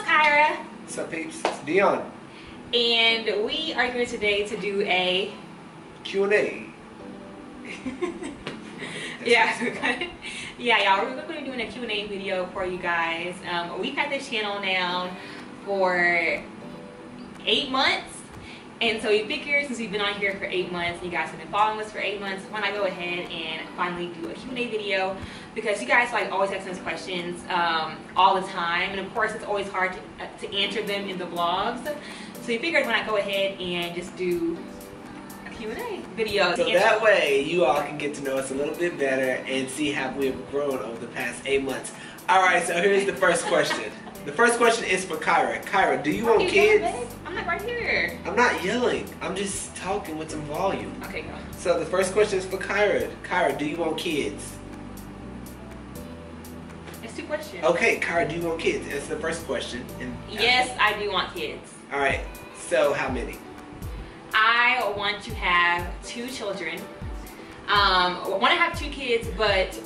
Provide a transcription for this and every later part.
Kyra. What's up, peeps? It's Deon. And we are here today to do a Q&A. Y'all, we're going to be doing a Q&A video for you guys. We've had this channel now for 8 months. And so we figured since we've been on here for 8 months, and you guys have been following us for 8 months, why not go ahead and finally do a Q&A video? Because you guys like always asking us questions all the time, and of course it's always hard to answer them in the vlogs. So we figured why not go ahead and just do a Q&A video. So that way you all can get to know us a little bit better and see how we've grown over the past 8 months. Alright, so here's the first question. The first question is for Kyra. Kyra, do you want kids? I'm not right here. I'm not yelling. I'm just talking with some volume. Okay, go. So the first question is for Kyra. Kyra, do you want kids? It's 2 questions. Okay, Kyra, do you want kids? That's the first question. And yes, I do want kids. Alright, so how many? I want to have 2 children. I want to have 2 kids, but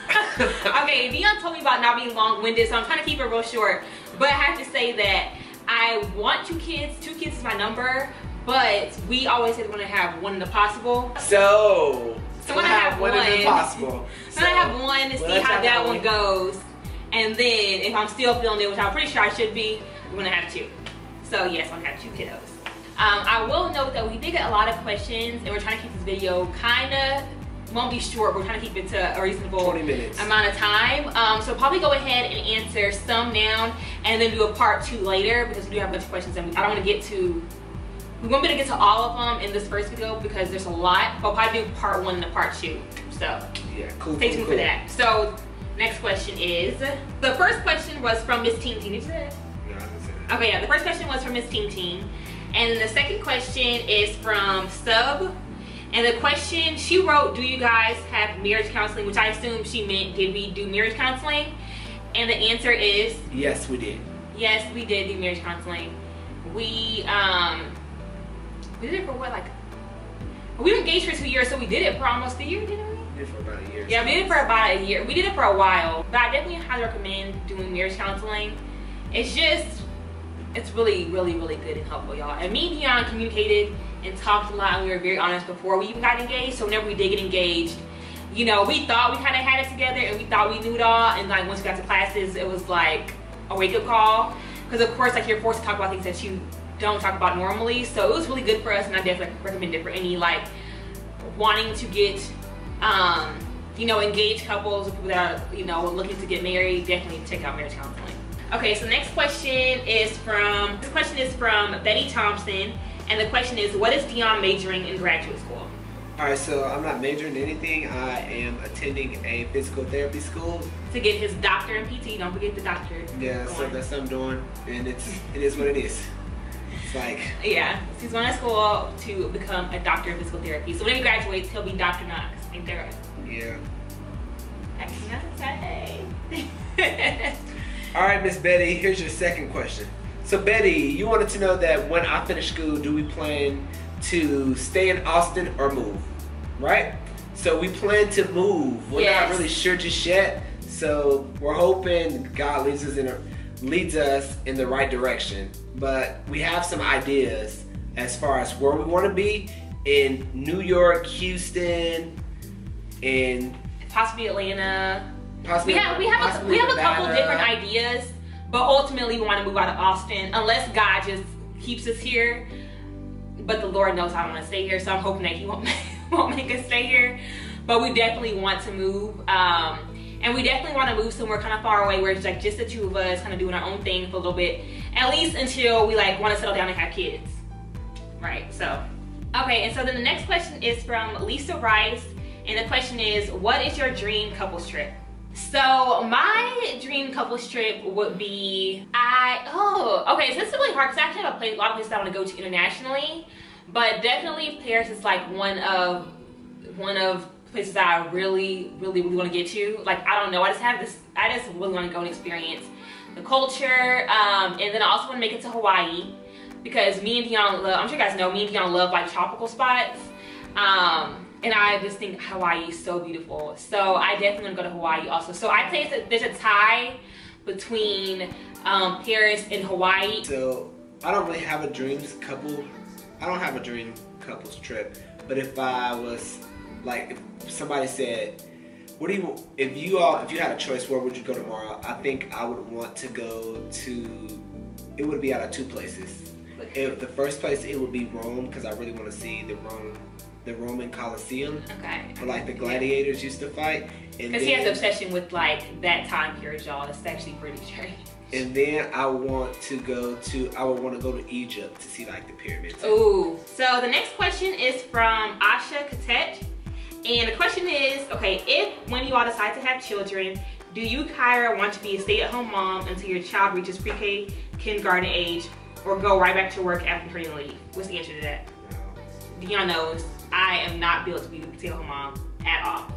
okay, Deon told me about not being long-winded, so I'm trying to keep it real short. But I have to say that I want 2 kids. 2 kids is my number, but we always said we want to have 1 in the possible. So when I have 1 in the possible. So I have 1 to see how that one goes, and then if I'm still feeling it, which I'm pretty sure I should be, we're gonna have 2. So yes, I'm gonna have 2 kiddos. I will note that we did get a lot of questions, and we're trying to keep this video won't be short. We're trying to keep it to a reasonable 20 minutes amount of time. So probably go ahead and answer some now, and then do a part 2 later, because we do have a bunch of questions, and I don't want to get to. We won't be able to get to all of them in this first video because there's a lot. But I'll probably do part 1 and part 2. So yeah, cool. Stay tuned for that. So next question is, the first question was from Miss Teen Teen. Did you say that? No, I didn't say that. Okay, yeah, the first question was from Miss Teen Teen. And then the second question is from Sub. And the question, she wrote, do you guys have marriage counseling? Which I assume she meant, did we do marriage counseling? And the answer is... yes, we did. Yes, we did do marriage counseling. We did it for what, like... we were engaged for 2 years, so we did it for almost a year, didn't we? We did it for about a year. Yeah, we did it for about a year. We did it for a while. But I definitely highly recommend doing marriage counseling. It's just... it's really, really, really good and helpful, y'all. And me and Deon communicated and talked a lot, and we were very honest before we even got engaged. So whenever we did get engaged, you know, we thought we kind of had it together, and we thought we knew it all. And like once we got to classes, it was like a wake-up call, because of course, like, you're forced to talk about things that you don't talk about normally. So it was really good for us, and I definitely recommend it for any like wanting to get, you know, engaged couples, or people that are, you know, looking to get married. Definitely check out marriage counseling. Okay, so next question is from Betty Thompson, and the question is, what is Deon majoring in graduate school? Alright, so I'm not majoring in anything. I am attending a physical therapy school. To get his doctor in PT, don't forget the doctor. Yeah, so that's what I'm doing, and it is what it is. It's like... yeah, so he's going to school to become a doctor in physical therapy. So when he graduates, he'll be Dr. Knox. Ain't that right? Yeah. That's nothing to say. Alright, Miss Betty, here's your second question. So Betty, you wanted to know that when I finish school, do we plan to stay in Austin or move? Right? So we plan to move. We're not really sure just yet. So we're hoping God leads us in the right direction. But we have some ideas as far as where we want to be in New York, Houston, and possibly Atlanta. Possibly, we have a couple different ideas, but ultimately we want to move out of Austin unless God just keeps us here. But the Lord knows I don't want to stay here, so I'm hoping that He won't make us stay here. But we definitely want to move, and we definitely want to move somewhere kind of far away where it's like just the 2 of us, kind of doing our own thing for a little bit, at least until we like want to settle down and have kids, right? So, okay, and so then the next question is from Lisa Rice, and the question is, what is your dream couples trip? So my dream couples trip would be, okay, so this is really hard because I actually have a lot of places I want to go to internationally, but definitely Paris is like one of places that I really, really, really want to get to. Like, I don't know, I just really want to go and experience the culture, and then I also want to make it to Hawaii, because me and Deon love, I'm sure you guys know, me and Deon love like tropical spots. And I just think Hawaii is so beautiful. So I definitely want to go to Hawaii also. So I'd say there's a tie between Paris and Hawaii. So I don't really have a dreams couple. I don't have a dream couples trip. But if I was like, if somebody said, "What do you? If you had a choice, where would you go tomorrow?" I think I would want to go to. It would be out of two places. If the first place, it would be Rome, because I really want to see the Roman Colosseum. Okay. Where like the gladiators used to fight. Because he has an obsession with like that time period, y'all. It's actually pretty strange. And then I would want to go to Egypt to see like the pyramids. Ooh. So the next question is from Asha Katet. And the question is, okay, if when you all decide to have children, do you, Kyra, want to be a stay-at-home mom until your child reaches pre-K, kindergarten age, or go right back to work after maternity leave? What's the answer to that? No. Deon knows I am not built to be a stay-at-home mom at all.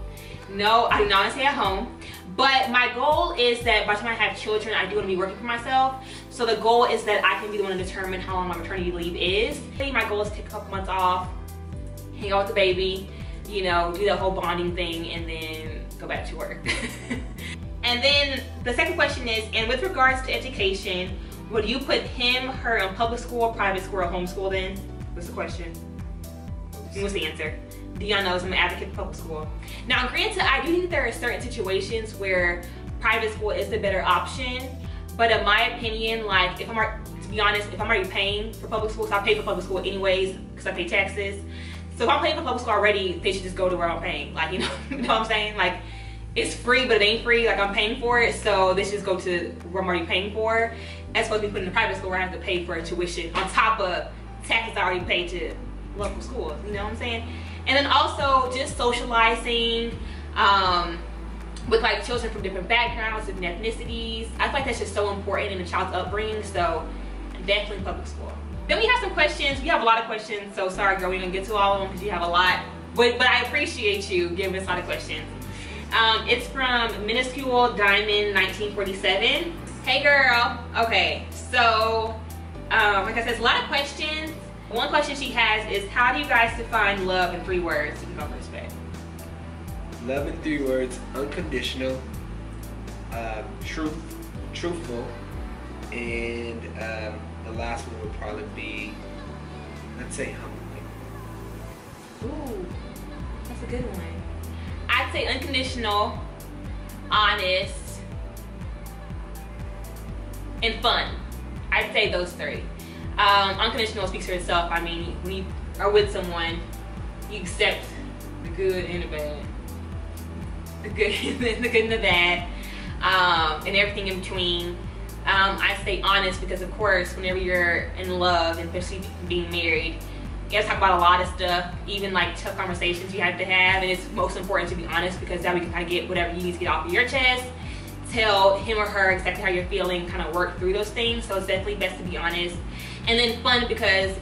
No, I do not want to stay at home. But my goal is that by the time I have children, I do want to be working for myself. So the goal is that I can be the one to determine how long my maternity leave is. My goal is to take a couple months off, hang out with the baby, you know, do the whole bonding thing, and then go back to work. And then the second question is, and with regards to education, would you put him, her in public school, private school, or homeschool then? What's the question? And what's the answer? Deon knows I'm an advocate for public school. Now, granted, I do think there are certain situations where private school is the better option, but in my opinion, like, to be honest, if I'm already paying for public school, so I pay for public school anyways because I pay taxes. So if I'm paying for public school already, they should just go to where I'm paying. Like, you know what I'm saying? Like, it's free, but it ain't free. Like, I'm paying for it, so they should just go to where I'm already paying for, as opposed to be put in a private school where I have to pay for tuition on top of taxes I already paid to local schools. You know what I'm saying? And then also just socializing with like children from different backgrounds, different ethnicities. I feel like that's just so important in a child's upbringing, so definitely public school. Then we have some questions. We have a lot of questions, so sorry girl, we didn't get to all of them because you have a lot. But I appreciate you giving us a lot of questions. It's from Minuscule Diamond 1947. Hey girl. Okay, so like I said, it's a lot of questions. One question she has is, how do you guys define love in 3 words? You can go first, babe. Love in 3 words: unconditional, truthful, and the last one would probably be, let's say, humble. Ooh, that's a good one. I'd say unconditional, honest, and fun. I'd say those 3. Unconditional speaks for itself. I mean, when you are with someone, you accept the good and the bad. The good and the bad, and everything in between. I say honest because, of course, whenever you're in love, and especially being married, you have to talk about a lot of stuff, even like tough conversations you have to have, and it's most important to be honest because that we can kind of get whatever you need to get off of your chest, tell him or her exactly how you're feeling, kind of work through those things. So it's definitely best to be honest. And then fun, because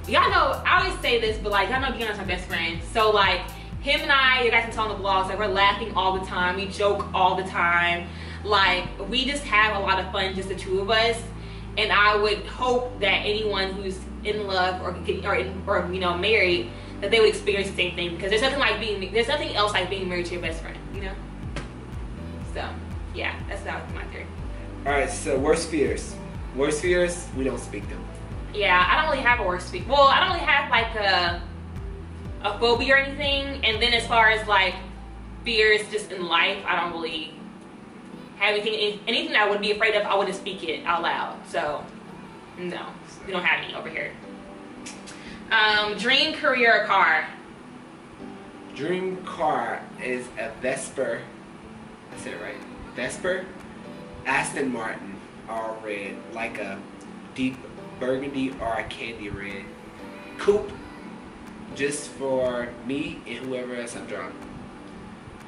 y'all know, I always say this, but like, y'all know Deon's my best friend. So like, him and I, you guys can tell on the vlogs, like we're laughing all the time, we joke all the time. Like, we just have a lot of fun, just the 2 of us. And I would hope that anyone who's in love or you know, married, that they would experience the same thing, because there's nothing else like being married to your best friend, you know? So yeah, that's my theory. Alright, so worst fears. Worst fears, we don't speak them. Yeah, I don't really have a worst fear. Well, I don't really have like a phobia or anything. And then as far as like fears just in life, I don't really have anything that I would be afraid of. I wouldn't speak it out loud. So no, we don't have any over here. Dream career or car? Dream car is a Vesper. I said it right. Vesper, Aston Martin, all red, like a deep burgundy or a candy red. Coupe, just for me and whoever else I'm driving.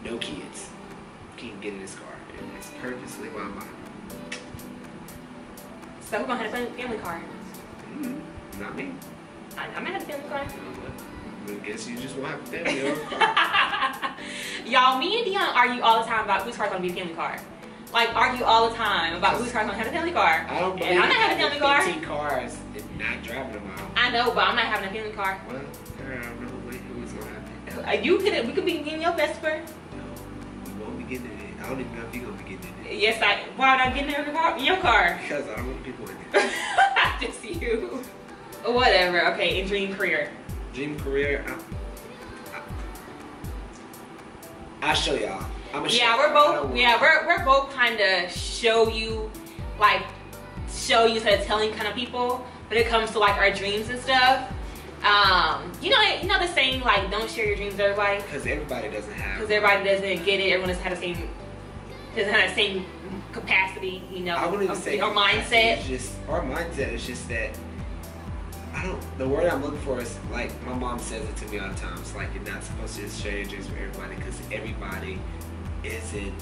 No kids. Can't get in this car. And it's purposely my mind. So we're gonna have a family car. Not me. I'm gonna have a family car. I guess you just won't have a family over car. Y'all, me and Deon argue all the time about whose car's gonna be a family car. Like, argue all the time about whose car's gonna have a family car. I don't believe I'm not having a family car. 15 cars and not driving them out. I know, but I'm not having a family car. Well, I don't know who's gonna have it. We could be getting your Vesper. No, we won't be getting it. I don't even know if you're gonna be getting in it. Yes, why would I get in your car? Because I don't want people in it. Just you. Whatever. Okay, and dream career. Dream career. I'll show y'all. We're both kind of show you instead of telling kind of people when it comes to like our dreams and stuff. You know the saying like don't share your dreams with everybody. Because everybody doesn't have. Because everybody doesn't get it. Everyone doesn't have the same capacity. You know, I wouldn't even say our mindset. Our mindset is just that. The word I'm looking for is like my mom says it to me all the time. It's like you're not supposed to share your dreams with everybody because everybody isn't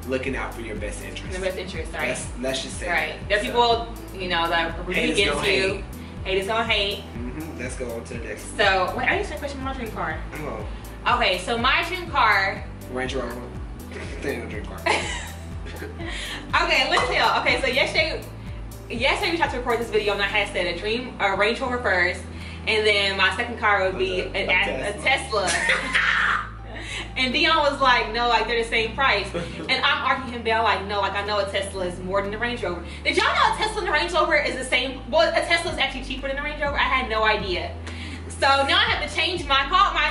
looking out for your best interest. Your best interest, right? Let's just say right. There are people, that are really against you. Haters gonna hate. Let's go on to the next. So wait, I just had a question about my dream car. Oh. Okay, so my dream car. Range Rover. They don't dream car. Okay, let's tell. Okay, so yesterday we tried to record this video and I had said a Range Rover first, and then my second car would be a Tesla. And Deon was like, no, like they're the same price. And I'm arguing him down like, no, like I know a Tesla is more than the Range Rover. Did y'all know a Tesla and the Range Rover is the same? Well, a Tesla is actually cheaper than the Range Rover. I had no idea. So now I have to change my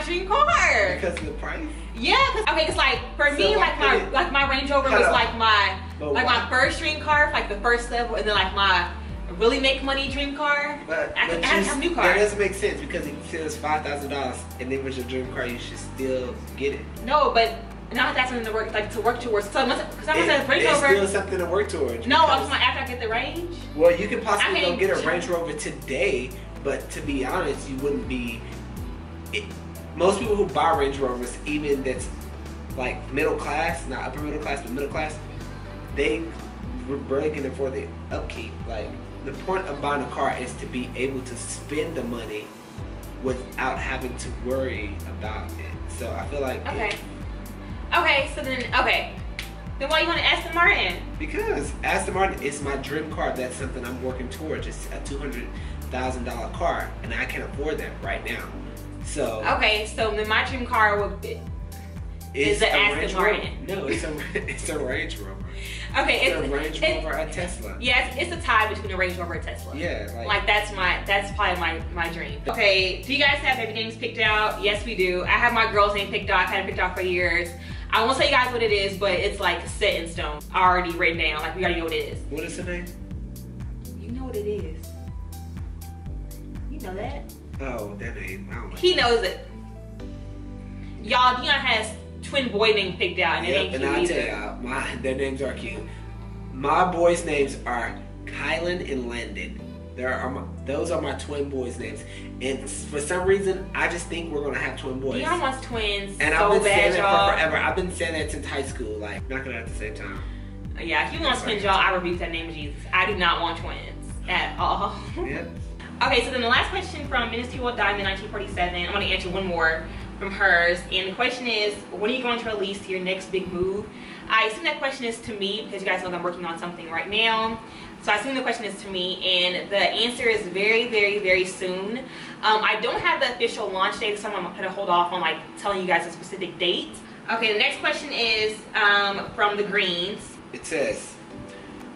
dream car. Because of the price? Yeah, cause like for me, my Range Rover was like my first dream car, like the first level, and then like my really make money dream car. But I have a new car. That doesn't make sense because if it was $5,000 and it was your dream car, you should still get it. No, but now that's something to work towards. So because I was a Range Rover. It's still something to work towards. No, after I get the range. Well, you could possibly go get a Range Rover today, but to be honest, you wouldn't be. Most people who buy Range Rovers, even that's like middle class, not upper middle class, but middle class, they barely can afford the upkeep. Like the point of buying a car is to be able to spend the money without having to worry about it. So I feel like then why you want to Aston Martin? Because Aston Martin is my dream car. That's something I'm working towards. It's a $200,000 car, and I can't afford that right now. So so then my dream car would be is an Aston Martin. No, it's a Range Rover. Okay, it's a Range Rover, a Tesla. Yeah, it's a tie between a Range Rover and a Tesla. Yeah, like that's probably my dream. Okay, do you guys have baby names picked out? Yes, we do. I have my girl's name picked out. I've had it picked out for years. I won't tell you guys what it is, but it's like set in stone, already written down. Like we already know what it is. What is her name? You know what it is. You know that. Oh, that name. I don't know. He knows it. Y'all, Deon has twin boy name picked out, and it ain't cute either. And I'll tell y'all, their names are cute. My boys' names are Kylan and Landon. Those are my twin boys' names. And for some reason, I just think we're gonna have twin boys. Deon wants twins. And so I've been saying y'all. that for forever. I've been saying that since high school, like knocking it at the same time. Yeah, if you want twins, y'all, I rebuke that name of Jesus. I do not want twins at all. Yep. Okay, so then the last question from Minuscule Diamond 1947. I'm gonna answer one more from hers, and the question is, when are you going to release your next big move? I assume that question is to me because you guys know that I'm working on something right now. So I assume the question is to me, and the answer is very, very, very soon. I don't have the official launch date, so I'm gonna hold off on like telling you guys a specific date. Okay, the next question is from the Greens. It says,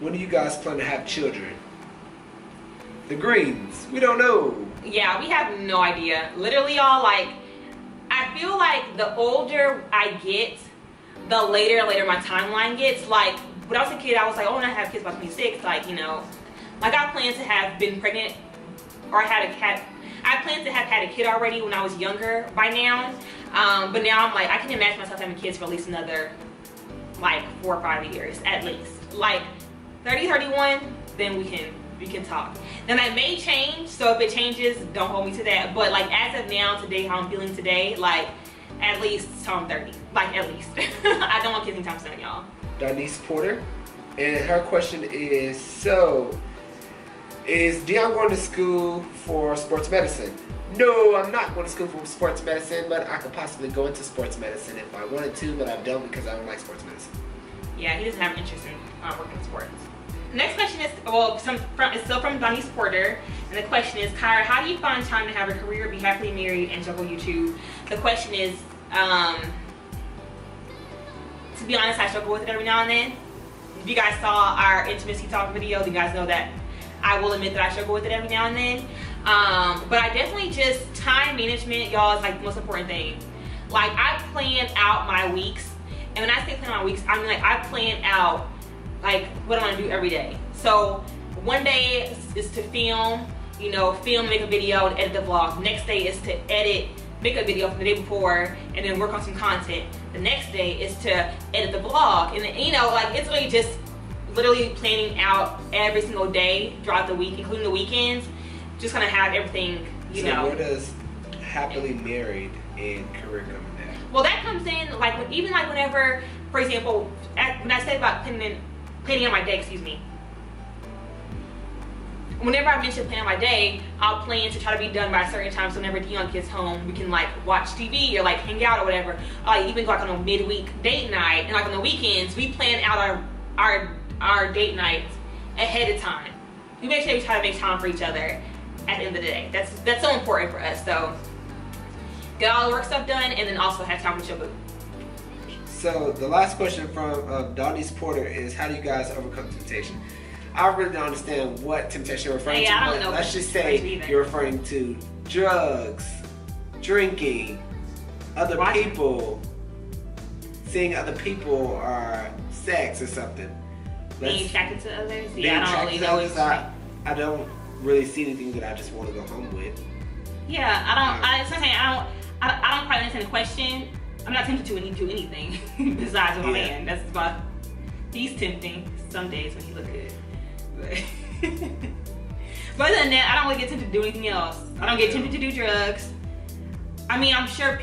when do you guys plan to have children? The Greens, we don't know. Yeah, we have no idea. Literally, y'all, like, I feel like the older I get, the later my timeline gets. Like, when I was a kid, I was like, oh, when I have kids by 26, like, you know, like I planned to have been pregnant or had a cat. I planned to have had a kid already when I was younger by now. But now I'm like, I can imagine myself having kids for at least another, like, 4 or 5 years, at least. Like, 30, 31, then we can talk. Then that may change, so if it changes, don't hold me to that. But like as of now, today, how I'm feeling today, like at least till I'm 30. Like at least. I don't want kids anytime soon, y'all. Denise Porter, and her question is, so is Deon going to school for sports medicine? No, I'm not going to school for sports medicine, but I could possibly go into sports medicine if I wanted to, but I don't because I don't like sports medicine. Yeah, he doesn't have interest in working in sports. Next question is, it's still from Denise Porter, and the question is, Kyra, how do you find time to have a career, be happily married, and juggle YouTube? The question is, to be honest, I struggle with it every now and then. If you guys saw our intimacy talk video, you guys know that I will admit that I struggle with it every now and then. But I definitely just, time management, y'all, is like the most important thing. Like, I plan out my weeks, and when I say plan out my weeks, I mean like I plan out like what I'm gonna do every day. So one day is to film, you know, make a video and edit the vlog. Next day is to edit, make a video from the day before, and then work on some content. The next day is to edit the vlog, and then, you know, like, it's really just literally planning out every single day throughout the week, including the weekends. Just gonna have everything, you know. So where does happily married and career come in there? Well, that comes in like even like whenever, for example, when I said about planning out my day, excuse me. Whenever I mention planning out my day, I'll plan to try to be done by a certain time. So whenever Deon gets home, we can like watch TV or like hang out or whatever. I even go like on a midweek date night, and like on the weekends, we plan out our date nights ahead of time. We make sure we try to make time for each other at the end of the day. That's so important for us. So get all the work stuff done, and then also have time with your boo. So the last question from Donnie Porter is, how do you guys overcome temptation? I really don't understand what temptation you're referring to. I don't know. Let's just say you're referring to drugs, drinking, other people, seeing other people, or sex or something. Being attracted to others? Being attracted to others, I don't really see anything that I just want to go home with. Yeah, I don't quite understand the question. I'm not tempted to do anything besides with my man. That's about, he's tempting some days when he look good. But other than that, I don't really get tempted to do anything else. I don't get tempted to do drugs. I mean, I'm sure,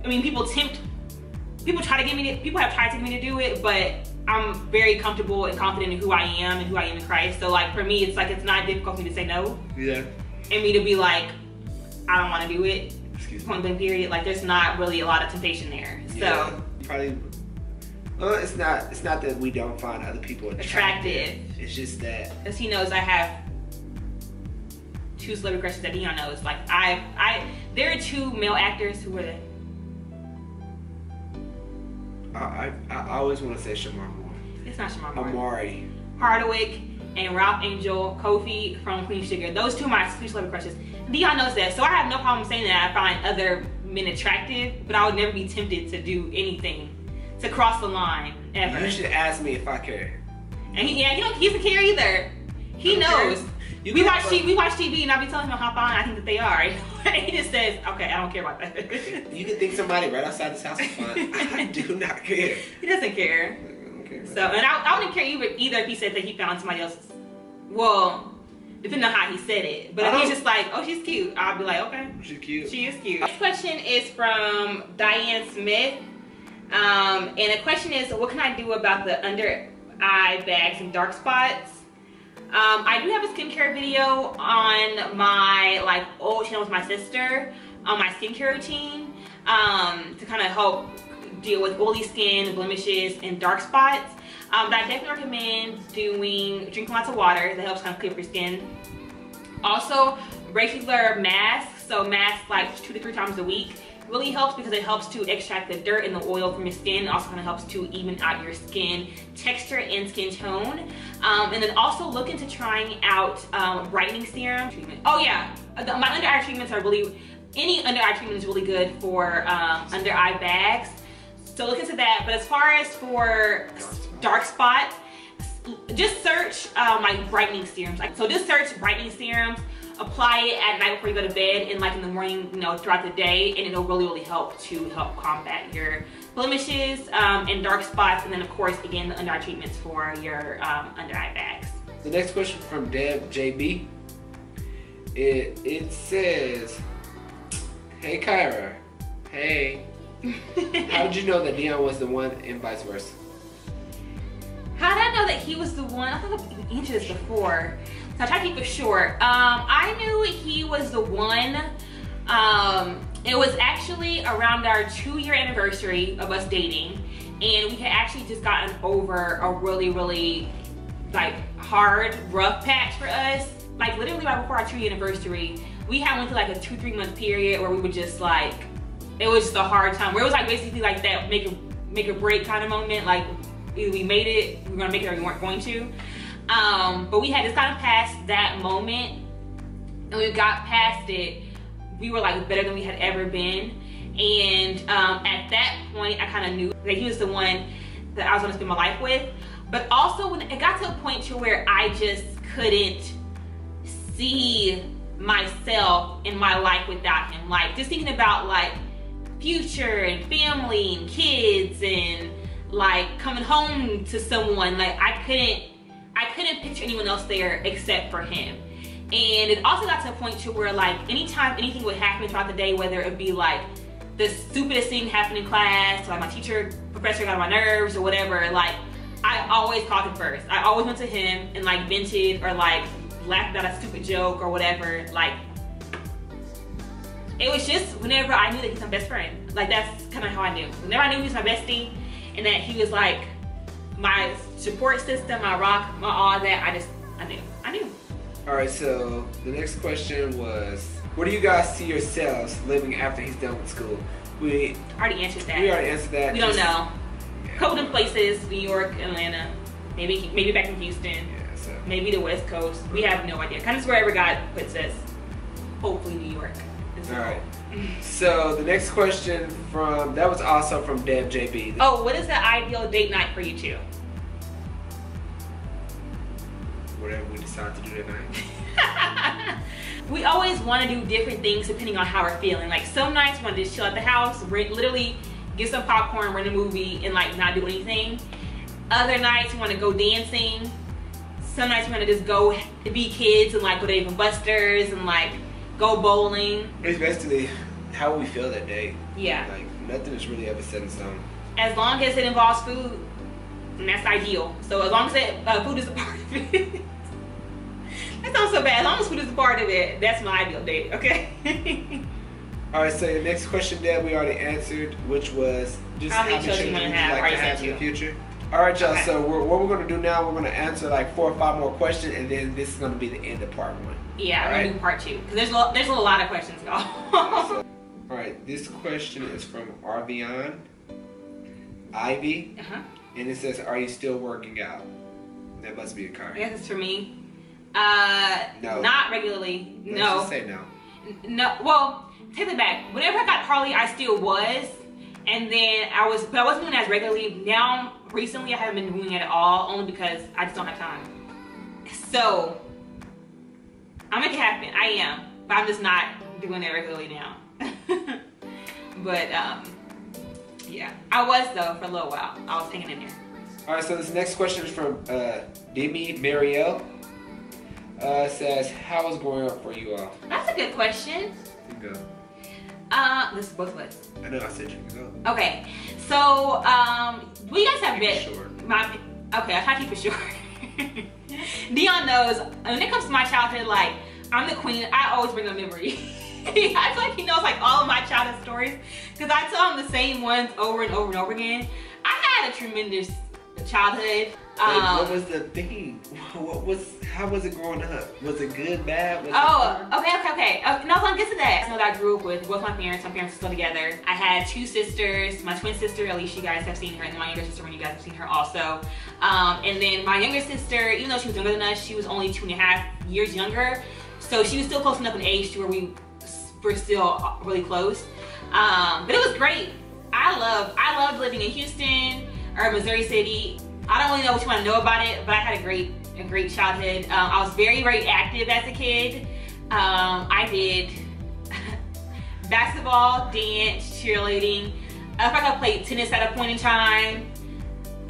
people try to get me to, people have tried to get me to do it, but I'm very comfortable and confident in who I am and who I am in Christ. So like for me, it's like, it's not difficult for me to say no. Yeah. And me to be like, I don't want to do it. Excuse me. Point blank period. Like, there's not really a lot of temptation there. Yeah, so probably. Well, it's not that we don't find other people attractive. It's just that, because he knows I have 2 celebrity crushes that Deon knows. Like, there are 2 male actors who were the. I always want to say Shamar Moore. It's not Shamar Moore. Amari Hardwick and Ralph Angel, Kofi from Queen Sugar. Those 2 are my 2 celebrity crushes. Deon knows that, so I have no problem saying that I find other men attractive, but I would never be tempted to do anything to cross the line ever. You should ask me if I care. And he doesn't care either. He knows. We watch TV, and I'll be telling him how fine I think that they are. And he just says, okay, I don't care about that. You can think somebody right outside this house is fine. I do not care. He doesn't care. So, and I wouldn't care either if he said that he found somebody else. Well, depending on how he said it. But if he's just like, oh, she's cute, I'll be like, okay. She's cute. She is cute. Next question is from Diane Smith. And the question is, what can I do about the under eye bags and dark spots? I do have a skincare video on my old channel with my sister on my skincare routine to kind of help deal with oily skin, blemishes, and dark spots. But I definitely recommend drinking lots of water. That helps kind of clear up your skin. Also, regular masks. So masks like 2 to 3 times a week really helps, because it helps to extract the dirt and the oil from your skin. It also kind of helps to even out your skin texture and skin tone. And then also look into trying out brightening serum treatment. Oh yeah, my under eye treatments are really, any under eye treatment is really good for under eye bags. So look into that. But as far as for dark spot, just search like brightening serums. So just search brightening serums, apply it at night before you go to bed, and like in the morning, throughout the day, and it'll really help combat your blemishes and dark spots. And then of course, again, the under eye treatments for your under eye bags. The next question from Deb JB. It says, hey Kyra, hey. How did you know that Deon was the one and vice versa? How did I know that he was the one? I think I've answered this before, so I'll try to keep it short. I knew he was the one. It was actually around our 2-year anniversary of us dating, and we had actually just gotten over a really hard, rough patch for us. Like literally right before our 2-year anniversary, we had went through like a 2-3 month period where we were just like, it was just a hard time, where it was like basically like that, making make or break kind of moment. Like either we made it, we were gonna make it, or we weren't going to. But we had just kind of past that moment, and we got past it. We were like better than we had ever been. And at that point, I kind of knew that he was the one that I was gonna spend my life with. But also when it got to a point to where I just couldn't see myself in my life without him. Like just thinking about like future and family and kids and like coming home to someone, like I couldn't picture anyone else there except for him. And it also got to a point to where like anytime anything would happen throughout the day, whether it be like the stupidest thing happened in class, like my professor got on my nerves or whatever, like I always called him first. I always went to him and like vented or like laughed about a stupid joke or whatever. Like it was just whenever I knew that he's my best friend. Like that's kind of how I knew. Whenever I knew he was my bestie and that he was like my support system, my rock, my all that, I knew. All right, so the next question was, where do you guys see yourselves living after he's done with school? We already answered that. We don't know. Yeah. Couple of places, New York, Atlanta, maybe back in Houston, yeah, so. Maybe the West Coast. We have no idea. Kind of wherever God puts us. Hopefully New York. All right. So the next question that was also from Deb JB. Oh, what is the ideal date night for you two? Whatever we decide to do that night. We always want to do different things depending on how we're feeling. Like some nights we want to just chill at the house, literally get some popcorn, rent a movie, and like not do anything. Other nights we want to go dancing. Some nights we want to just go be kids and like go to Dave and Buster's and like go bowling. It's basically how we feel that day. Yeah. Like nothing is really ever set in stone. As long as it involves food, and that's ideal. So as long as food is a part of it. That sounds so bad. As long as food is a part of it, that's my ideal date, okay? All right, so the next question that we already answered, which was just how many children would you you have, like to have in the future? All right, y'all, okay. So what we're going to do now, we're going to answer like 4 or 5 more questions, and then this is going to be the end of part 1. Yeah, all we're right? going to do part 2. Because there's a lot of questions, y'all. All right, this question is from Arvion Ivy, and it says, are you still working out? That must be a car. I guess it's for me. No. Not regularly. Let's no. just say no. No. Well, take it back. Whenever I got Harley, I still was, and then I wasn't doing it as regularly. Now, recently, I haven't been doing it at all, only because I just don't have time. So, I'll make it happen. I am, but I'm just not doing it regularly now. But yeah, I was though for a little while. I was hanging in there. All right, so this next question is from Demi Marielle. Says, how was growing up for you all? That's a good question. You go. This is both of us. I know I said you can go. Okay, so we guys have been. Short. Okay, I'll try to keep it short. Deon knows when it comes to my childhood, like I'm the queen. I always bring a memory. I feel like he knows like all of my childhood stories because I tell him the same ones over and over and over again. I had a tremendous childhood. What was the thing? How was it growing up? Was it good, bad? Okay. No, I was gonna get to that. I know that I grew up with both my parents. My parents are still together. I had 2 sisters. My twin sister, at least you guys have seen her, and then my younger sister, when you guys have seen her also. And then my younger sister, even though she was younger than us, she was only 2.5 years younger. So she was still close enough in age to where we were still really close. But it was great. I loved living in Houston or Missouri City. I don't really know what you want to know about it, but I had a great childhood. I was very, very active as a kid. I did basketball, dance, cheerleading. I think I played tennis at a point in time.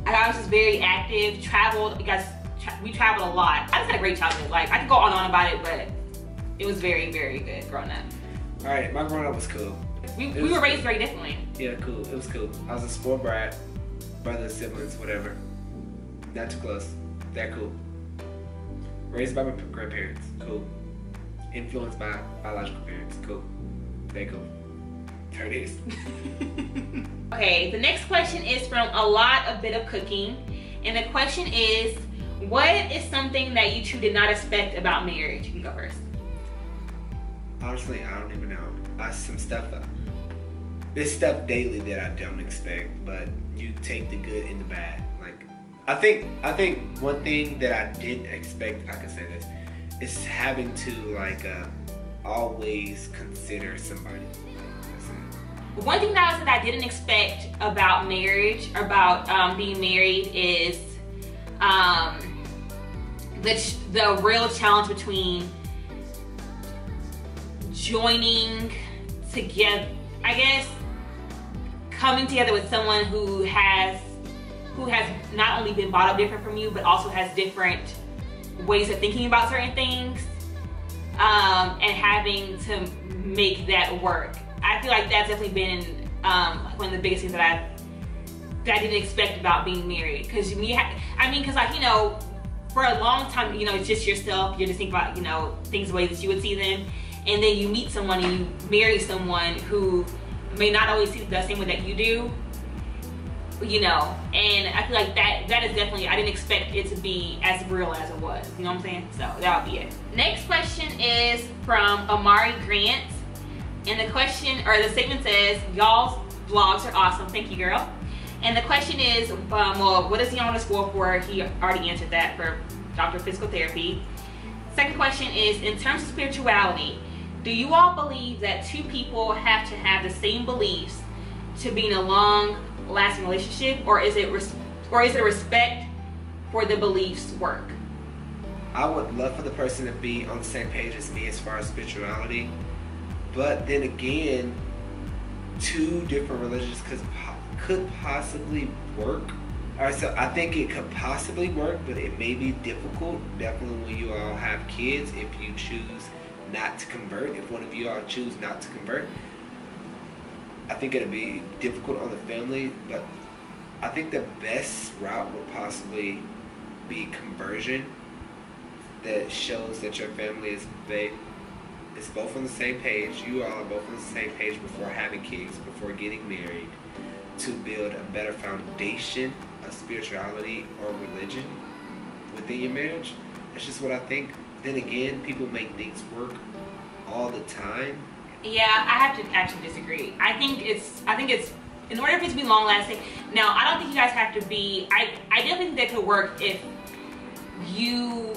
I was just very active, traveled. We traveled a lot. I just had a great childhood. Like, I could go on and on about it, but it was very, very good growing up. All right, my growing up was cool. We were raised very differently. Yeah, cool. It was cool. I was a spoiled brat, brothers, siblings, whatever. Not too close. That cool. Raised by my grandparents. Cool. Influenced by biological parents. Cool. They cool. There it is. Okay, the next question is from a bit of cooking, and the question is, what is something that you two did not expect about marriage? You can go first. Honestly, I don't even know. Some stuff there's stuff daily that I don't expect, but you take the good and the bad. Like, I think one thing that I didn't expect, I can say this, is having to like always consider somebody. One thing that I didn't expect about marriage, or about being married, is the real challenge between joining together, I guess, coming together with someone who has not only been brought up different from you, but also has different ways of thinking about certain things, and having to make that work. I feel like that's definitely been one of the biggest things that I didn't expect about being married. Because like, you know, for a long time, you know, it's just yourself. You're just thinking about, you know, things the way that you would see them. And then you meet someone and you marry someone who may not always see the same way that you do, you know. And I feel like that is definitely, I didn't expect it to be as real as it was. You know what I'm saying? So that would be it. Next question is from Amari Grant. And the question, or the statement says, y'all's vlogs are awesome. Thank you, girl. And the question is, well, what is he on the school for? He already answered that, for Dr. Physical Therapy. Second question is, in terms of spirituality, do you all believe that two people have to have the same beliefs to be in a long-lasting relationship, or is it respect for the beliefs work? I would love for the person to be on the same page as me as far as spirituality, but then again, two different religions could possibly work. All right, so I think it could possibly work, but it may be difficult. Definitely when you all have kids, if you choose not to convert, if one of you all choose not to convert, I think it'll be difficult on the family. But I think the best route would possibly be conversion, that shows that your family is both on the same page. You all are both on the same page before having kids, before getting married, to build a better foundation of spirituality or religion within your marriage. That's just what I think. Then again, people make things work all the time. Yeah, I have to actually disagree. I think it's in order for it to be long lasting. Now, I don't think you guys have to be. I definitely think that could work if you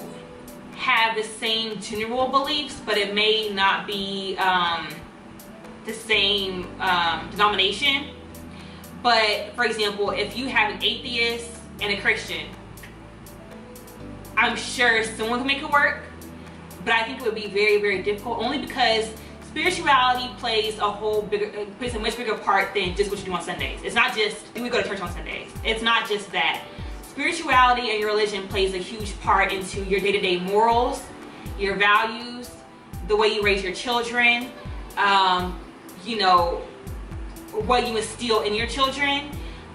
have the same general beliefs, but it may not be the same denomination. But for example, if you have an atheist and a Christian, I'm sure someone can make it work, but I think it would be very, very difficult, only because spirituality plays a much bigger part than just what you do on Sundays. It's not just, do we go to church on Sundays? It's not just that. Spirituality and your religion plays a huge part into your day-to-day morals, your values, the way you raise your children, you know, what you instill in your children.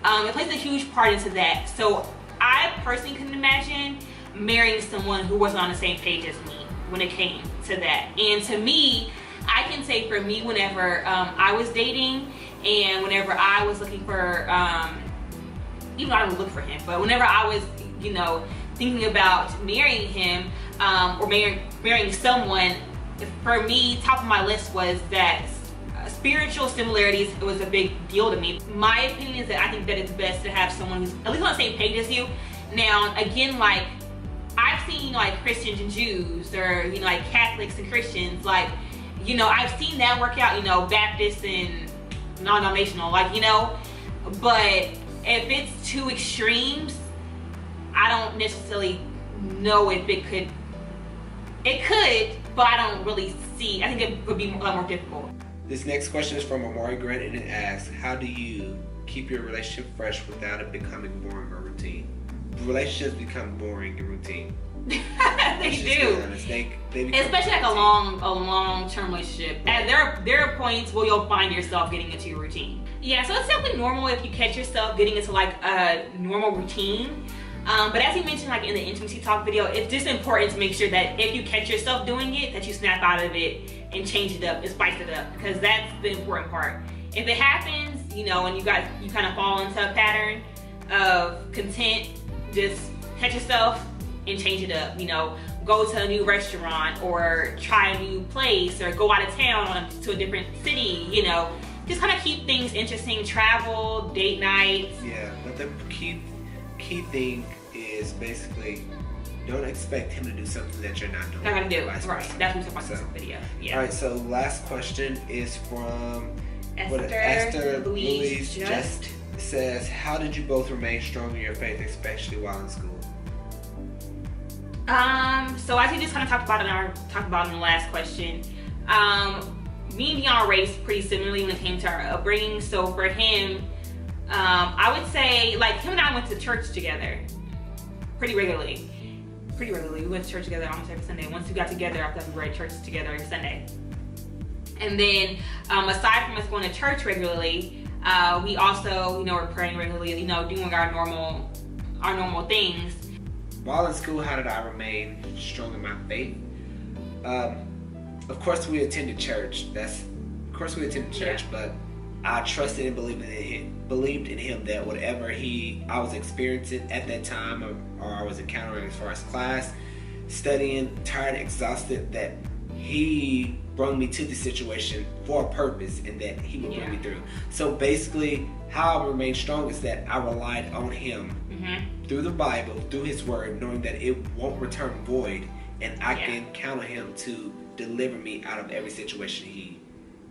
It plays a huge part into that. So I personally couldn't imagine marrying someone who wasn't on the same page as me when it came to that. And to me, I can say for me, whenever I was dating and whenever I was looking for, even though I didn't look for him, but whenever I was, you know, thinking about marrying him, or marrying someone, for me, top of my list was that spiritual similarities was a big deal to me. My opinion is that I think that it's best to have someone who's at least on the same page as you. Now, again, like, I've seen, like, Christians and Jews, or, you know, like, Catholics and Christians, like, you know, I've seen that work out, you know, Baptists and non-denominational, like, you know, but if it's two extremes, I don't necessarily know if it could, but I don't really see, I think it would be a lot more difficult. This next question is from Amari Grant, and it asks, how do you keep your relationship fresh without it becoming boring or routine? Relationships become boring and routine. They do. Especially like a long-term relationship. And there are points where you'll find yourself getting into your routine. Yeah, so it's definitely normal if you catch yourself getting into like a normal routine. But as you mentioned, like in the intimacy talk video, it's just important to make sure that if you catch yourself doing it, that you snap out of it and change it up and spice it up, because that's the important part. If it happens, you know, and you kind of fall into a pattern of content, just catch yourself and change it up. You know, go to a new restaurant or try a new place or go out of town to a different city, you know, just kind of keep things interesting. Travel, date nights. Yeah, but the key thing is basically don't expect him to do something that you're not doing. Not gonna do. Right. That's what I'm talking about this video. Yeah. All right. So last question is from Esther Louise just says, how did you both remain strong in your faith, especially while in school? So as we just kind of talked about in the last question, me and Deon were raised pretty similarly when it came to our upbringing. So for him, I would say, like, him and I went to church together pretty regularly. We went to church together almost every Sunday. Once we got together after we were at church together every Sunday. And then aside from us going to church regularly, we also, you know, were praying regularly, you know, doing our normal things. While in school, how did I remain strong in my faith? Of course, we attended church. But I trusted and believed in him that whatever I was experiencing at that time, or I was encountering as far as class, studying, tired, exhausted, that he brought me to the situation for a purpose, and that he would bring me through. So basically, how I remained strong is that I relied on him through the Bible, through his word, knowing that it won't return void, and I can count on him to deliver me out of every situation he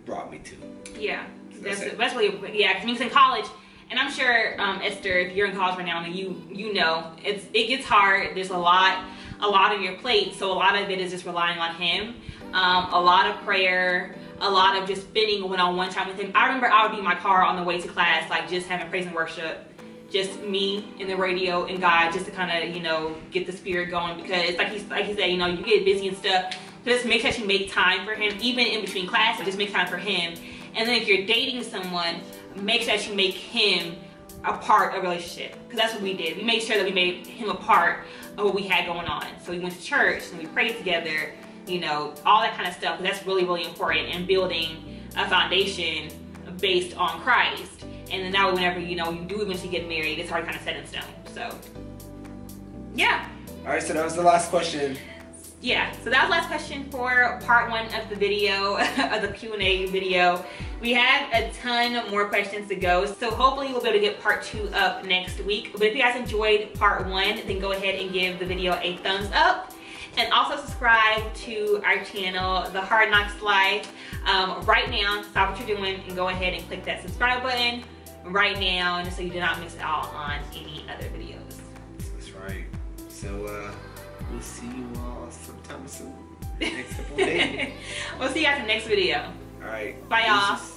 brought me to. Yeah, that's really, yeah, because in college, and I'm sure, Esther, if you're in college right now, and you know, it gets hard. There's a lot on your plate, so a lot of it is just relying on him. A lot of prayer, a lot of just spending one-on-one time with him. I remember I would be in my car on the way to class, like just having praise and worship, just me and the radio and God, just to kind of, you know, get the spirit going, because like he said, you know, you get busy and stuff. Just make sure you make time for him, even in between classes. Just make time for him. And then if you're dating someone, make sure that you make him a part of the relationship, because that's what we did. We made sure that we made him a part of what we had going on. So we went to church and we prayed together, you know, all that kind of stuff. That's really, really important in building a foundation based on Christ. And then that way, whenever, you know, you do eventually get married, it's already kind of set in stone. So, yeah. All right, so that was the last question. Yeah, so that was the last question for part 1 of the video, of the Q&A video. We have a ton more questions to go, so hopefully we'll be able to get part 2 up next week. But if you guys enjoyed part 1, then go ahead and give the video a thumbs up. And also subscribe to our channel, The Hard Knocks Life. Right now, stop what you're doing and go ahead and click that subscribe button right now, and so you do not miss out on any other videos. That's right. So we'll see you all sometime soon. Next couple of days. We'll see you guys in the next video. All right. Bye, y'all.